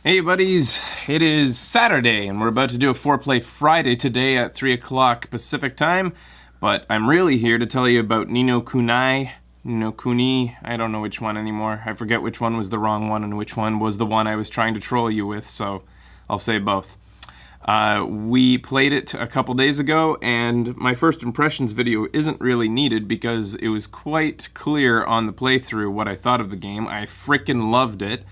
Hey buddies, it is Saturday and we're about to do a 4-play Friday today at 3 o'clock Pacific time, but I'm really here to tell you about Kuni, I don't know which one anymore. I forget which one was the wrong one and which one was the one I was trying to troll you with, so I'll say both. We played it a couple days ago, and my first impressions video isn't really needed because it was quite clear on the playthrough what I thought of the game. I frickin' loved it.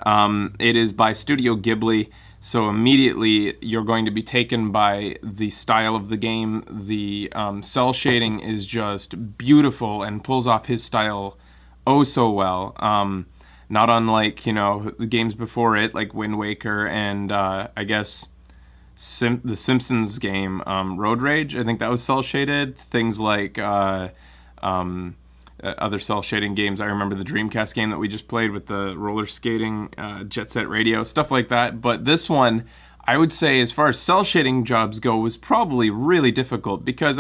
It is by Studio Ghibli, so immediately you're going to be taken by the style of the game. The cell shading is just beautiful and pulls off his style oh so well. Not unlike, the games before it, like Wind Waker and I guess the Simpsons game, Road Rage. I think that was cell shaded. Things like other cell shading games. I remember the Dreamcast game that we just played with the roller skating, Jet Set Radio, stuff like that. But this one, I would say, as far as cell shading jobs go, was probably really difficult because,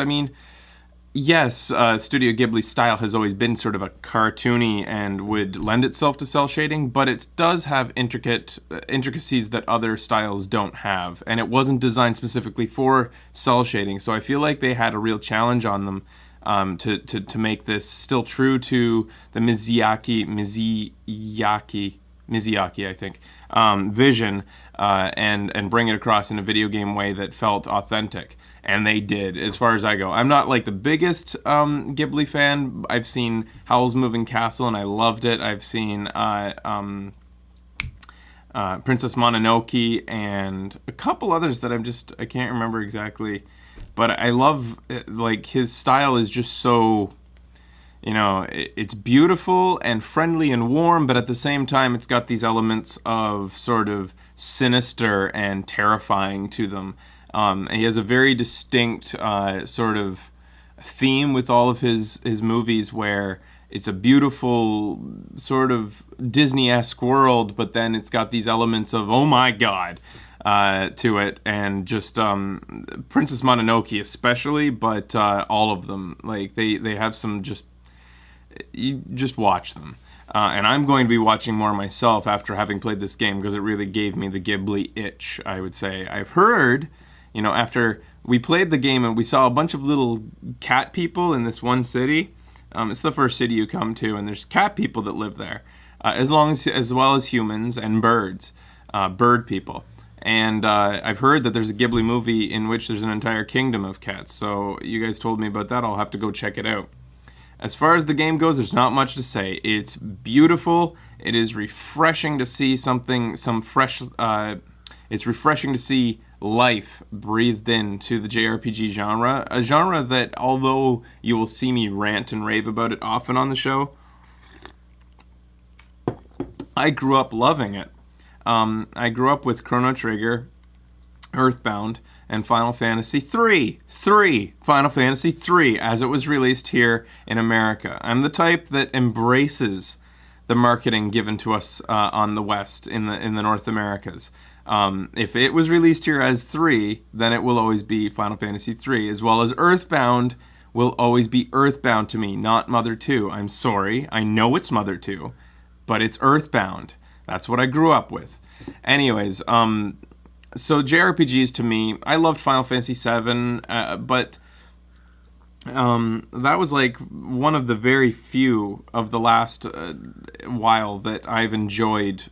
yes, Studio Ghibli's style has always been sort of a cartoony and would lend itself to cell shading, but it does have intricacies that other styles don't have, and it wasn't designed specifically for cell shading. So I feel like they had a real challenge on them to make this still true to the Miyazaki, I think, vision, and bring it across in a video game way that felt authentic. And they did, as far as I go. I'm not like the biggest Ghibli fan. I've seen Howl's Moving Castle and I loved it. I've seen Princess Mononoke and a couple others that I can't remember exactly. But I love, like, his style is just so, it's beautiful and friendly and warm, but at the same time it's got these elements of sort of sinister and terrifying to them. And he has a very distinct sort of theme with all of his movies where it's a beautiful sort of Disney-esque world, but then it's got these elements of, oh my god, to it, and just Princess Mononoke especially, but all of them, like they have some you just watch them. And I'm going to be watching more myself after having played this game because it really gave me the Ghibli itch, I would say. I've heard, after we played the game and we saw a bunch of little cat people in this one city. It's the first city you come to, and there's cat people that live there, as well as humans and birds, bird people. And I've heard that there's a Ghibli movie in which there's an entire kingdom of cats. So you guys told me about that. I'll have to go check it out. As far as the game goes, there's not much to say. It's beautiful. It is refreshing to see some fresh. It's refreshing to see life breathed into the JRPG genre. A genre that, although you will see me rant and rave about it often on the show, I grew up loving it. I grew up with Chrono Trigger, Earthbound, and Final Fantasy III. Final Fantasy III, as it was released here in America. I'm the type that embraces the marketing given to us on the West, in the North Americas. If it was released here as 3, then it will always be Final Fantasy III, as well as Earthbound will always be Earthbound to me, not Mother 2. I'm sorry, I know it's Mother 2, but it's Earthbound. That's what I grew up with. Anyways, so JRPGs to me, I loved Final Fantasy VII, but that was like one of the very few of the last while that I've enjoyed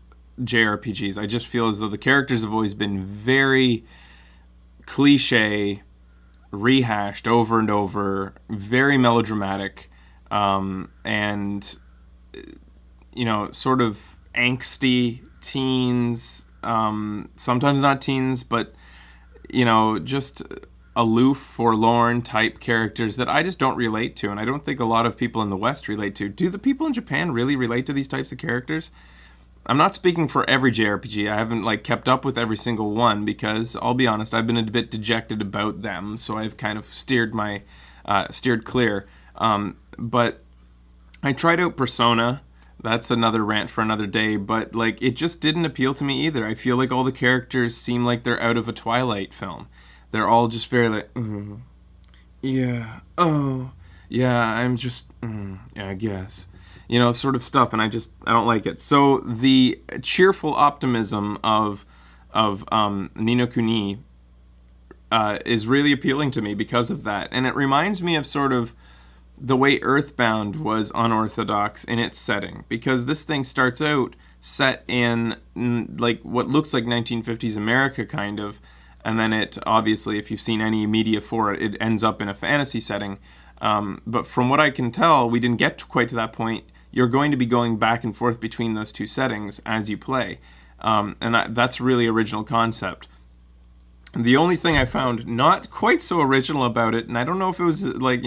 JRPGs. I just feel as though the characters have always been very cliche, rehashed over and over, very melodramatic, and sort of angsty teens, sometimes not teens, but just aloof, forlorn type characters that I just don't relate to, and I don't think a lot of people in the West relate to. Do the people in Japan really relate to these types of characters? I'm not speaking for every JRPG. I haven't kept up with every single one because, I'll be honest, I've been a bit dejected about them, so I've kind of steered clear. But I tried out Persona. That's another rant for another day, but it just didn't appeal to me either. I feel like all the characters seem like they're out of a Twilight film. They're all just very yeah, oh, yeah, I'm just, yeah, I guess. sort of stuff, and I don't like it. So the cheerful optimism of Ni no Kuni is really appealing to me because of that, and it reminds me of sort of the way Earthbound was unorthodox in its setting, because this thing starts out set in like what looks like 1950s America kind of, and then it obviously, if you've seen any media for it, it ends up in a fantasy setting. But from what I can tell, we didn't get quite to that point. You're going to be going back and forth between those two settings as you play, and that's really original concept. The only thing I found not quite so original about it, and I don't know if it was like,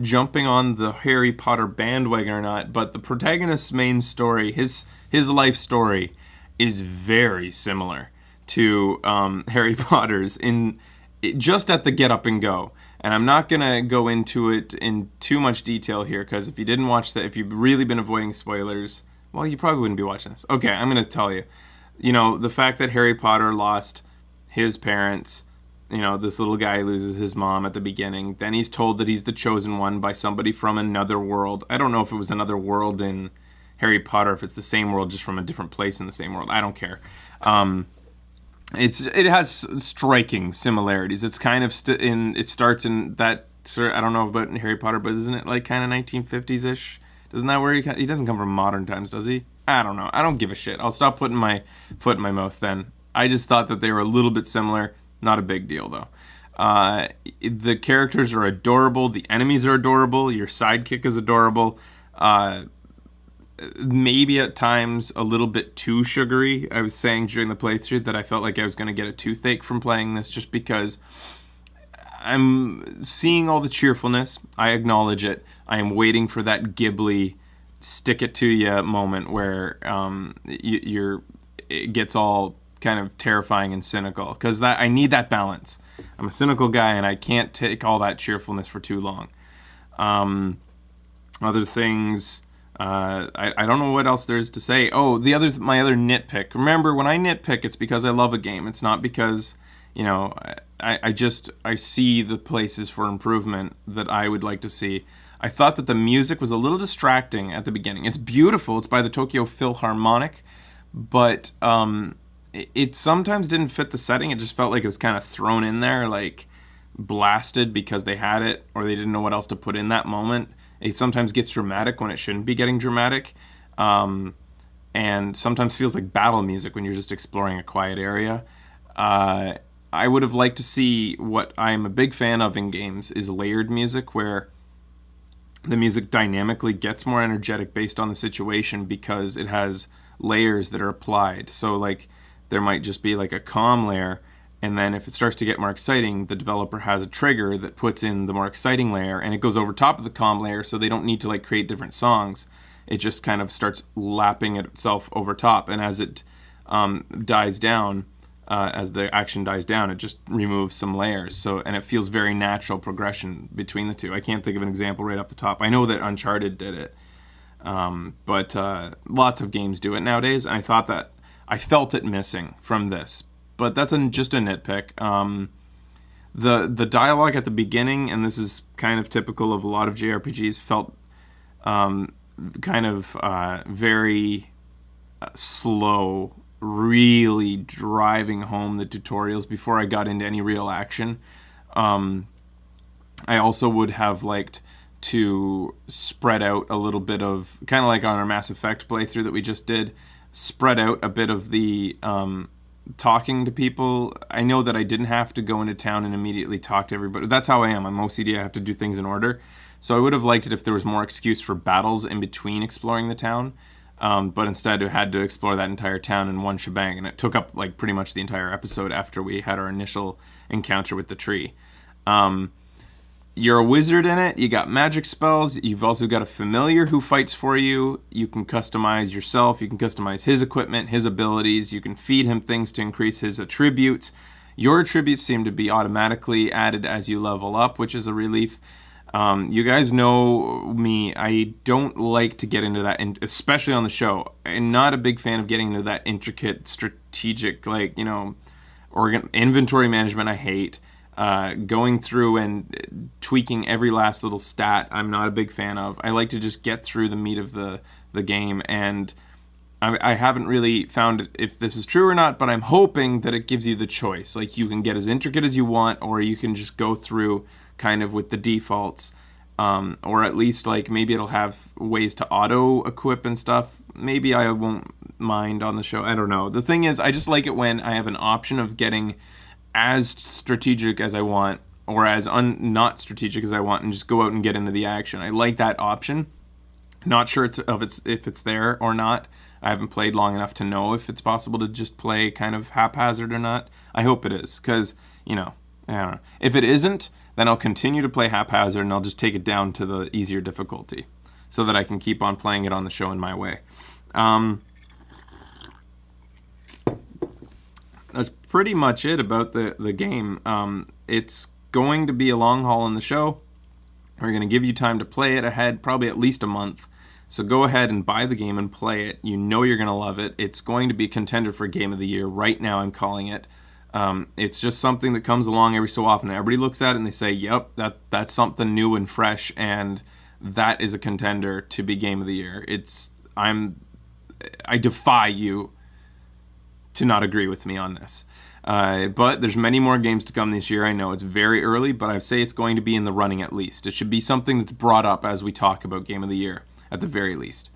jumping on the Harry Potter bandwagon or not, but the protagonist's main story, his life story, is very similar to Harry Potter's just at the get up and go. And I'm not going to go into it in too much detail here, because if you didn't watch that, if you've really been avoiding spoilers, well, you probably wouldn't be watching this. Okay, I'm going to tell you. The fact that Harry Potter lost his parents, this little guy loses his mom at the beginning. Then he's told that he's the chosen one by somebody from another world. I don't know if it was another world in Harry Potter, if it's the same world just from a different place in the same world. I don't care. It has striking similarities. It's kind of it starts in that sort. I don't know about Harry Potter, but isn't it like kind of 1950s-ish? Doesn't that where he doesn't come from modern times, does he? I don't know. I don't give a shit. I'll stop putting my foot in my mouth then. I just thought that they were a little bit similar. Not a big deal, though. The characters are adorable. The enemies are adorable. Your sidekick is adorable. Maybe at times a little bit too sugary. I was saying during the playthrough that I felt like I was going to get a toothache from playing this, just because I'm seeing all the cheerfulness. I acknowledge it. I am waiting for that Ghibli stick it to you moment where it gets all kind of terrifying and cynical, because I need that balance. I'm a cynical guy, and I can't take all that cheerfulness for too long. Other things, I don't know what else there is to say. Oh, my other nitpick. Remember, when I nitpick, it's because I love a game. It's not because I see the places for improvement that I would like to see. I thought that the music was a little distracting at the beginning. It's beautiful. It's by the Tokyo Philharmonic, but it sometimes didn't fit the setting. It just felt like it was kind of thrown in there, like blasted because they had it or they didn't know what else to put in that moment. It sometimes gets dramatic when it shouldn't be getting dramatic, and sometimes feels like battle music when you're just exploring a quiet area. I would have liked to see, what I'm a big fan of in games is layered music, where the music dynamically gets more energetic based on the situation because it has layers that are applied. So like there might just be like a calm layer, and then if it starts to get more exciting, the developer has a trigger that puts in the more exciting layer, and it goes over top of the calm layer, so they don't need to like create different songs. It just kind of starts lapping itself over top, and as it dies down, as the action dies down, it just removes some layers. And it feels very natural progression between the two. I can't think of an example right off the top. I know that Uncharted did it, but lots of games do it nowadays. And I felt it missing from this, but that's just a nitpick. The dialogue at the beginning, and this is kind of typical of a lot of JRPGs, felt kind of very slow, really driving home the tutorials before I got into any real action. I also would have liked to spread out a little bit of, kind of like on our Mass Effect playthrough that we just did, spread out a bit of the talking to people. I know that I didn't have to go into town and immediately talk to everybody. That's how I am. I'm OCD. I have to do things in order. So I would have liked it if there was more excuse for battles in between exploring the town. But instead I had to explore that entire town in one shebang, and it took up like pretty much the entire episode after we had our initial encounter with the tree. You're a wizard in it. You got magic spells. You've also got a familiar who fights for you. You can customize yourself. You can customize his equipment, his abilities. You can feed him things to increase his attributes. Your attributes seem to be automatically added as you level up, which is a relief. You guys know me. I don't like to get into that, especially on the show. I'm not a big fan of getting into that intricate, strategic, inventory management I hate. Going through and tweaking every last little stat, I'm not a big fan of. I like to just get through the meat of the game, and I haven't really found if this is true or not, but I'm hoping that it gives you the choice. Like, you can get as intricate as you want, or you can just go through kind of with the defaults, or at least like maybe it'll have ways to auto equip and stuff. Maybe I won't mind on the show. I don't know. The thing is, I just like it when I have an option of getting as strategic as I want, or as not strategic as I want, and just go out and get into the action. I like that option. Not sure if it's there or not. I haven't played long enough to know if it's possible to just play kind of haphazard or not. I hope it is, because, I don't know. If it isn't, then I'll continue to play haphazard, and I'll just take it down to the easier difficulty so that I can keep on playing it on the show in my way. That's pretty much it about the game. It's going to be a long haul in the show. We're going to give you time to play it ahead, probably at least a month. So go ahead and buy the game and play it. You know you're going to love it. It's going to be a contender for Game of the Year. Right now I'm calling it. It's just something that comes along every so often. Everybody looks at it and they say, yep, that's something new and fresh, and that is a contender to be Game of the Year. I defy you to not agree with me on this. But there's many more games to come this year. I know it's very early, but I say it's going to be in the running at least. It should be something that's brought up as we talk about Game of the Year, at the very least.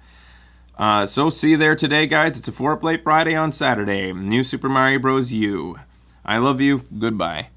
So see you there today, guys. It's a 4 Up Late Friday on Saturday. New Super Mario Bros. U. I love you. Goodbye.